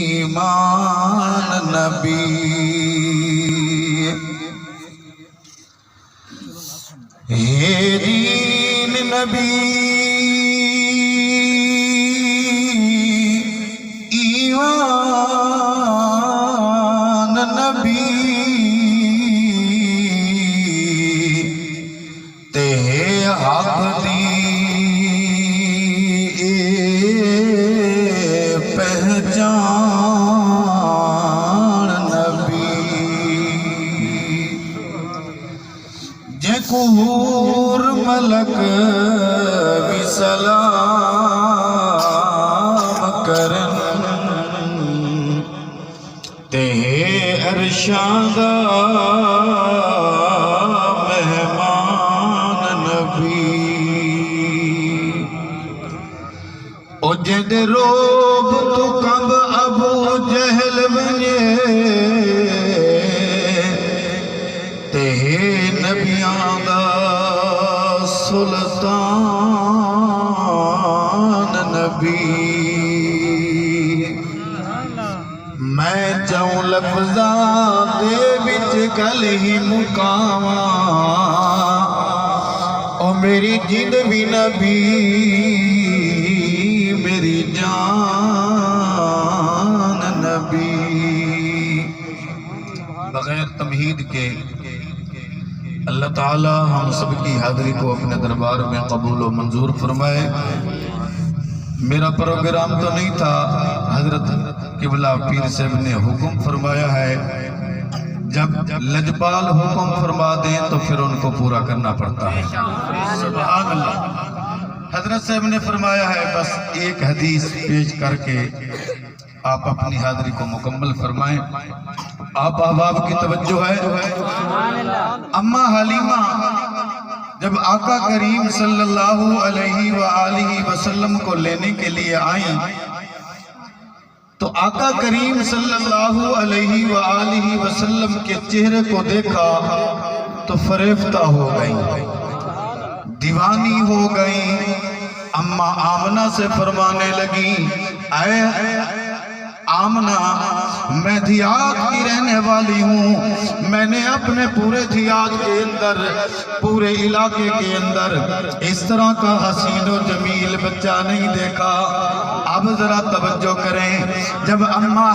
ایمان نبی ہے دین نبی ایمان نبی تے حق دی پہچان نبی جے کو حور ملک بھی سلام کرن تے عرشاں دا مہمان نبی او جد روب تو کب ابو جہل بنے تے نبیاں دا سلطان نبی میں چاہوں لفظاں دے بچ گل ہی مقاماں او میری جند بھی نبی میری جان نبی بغیر تمہید کے اللہ تعالی ہم سب کی حاضری کو اپنے دربار میں قبول و منظور فرمائے۔ میرا پروگرام تو نہیں تھا، حضرت قبلہ پیر صاحب نے حکم فرمایا ہے، جب لجپال حکم فرما دیں تو پھر ان کو پورا کرنا پڑتا ہے۔ سبحان اللہ۔ حضرت صاحب نے فرمایا ہے بس ایک حدیث پیش کر کے آپ اپنی حاضری کو مکمل فرمائیں۔ آپ احباب کی توجہ ہے۔ اماں حلیمہ جب آقا کریم صلی اللہ علیہ وآلہ وسلم کو لینے کے لیے آئیں تو آقا کریم صلی اللہ علیہ وآلہ وسلم کے چہرے کو دیکھا تو فریفتہ ہو گئیں، دیوانی ہو گئیں۔ اماں آمنہ سے فرمانے لگیں، اے آمنہ میں دھیات کی رہنے والی ہوں، میں نے اپنے پورے دھیات کے اندر پورے علاقے کے اندر اس طرح کا حسین و جمیل بچہ نہیں دیکھا۔ اب ذرا توجہ کریں، جب اماں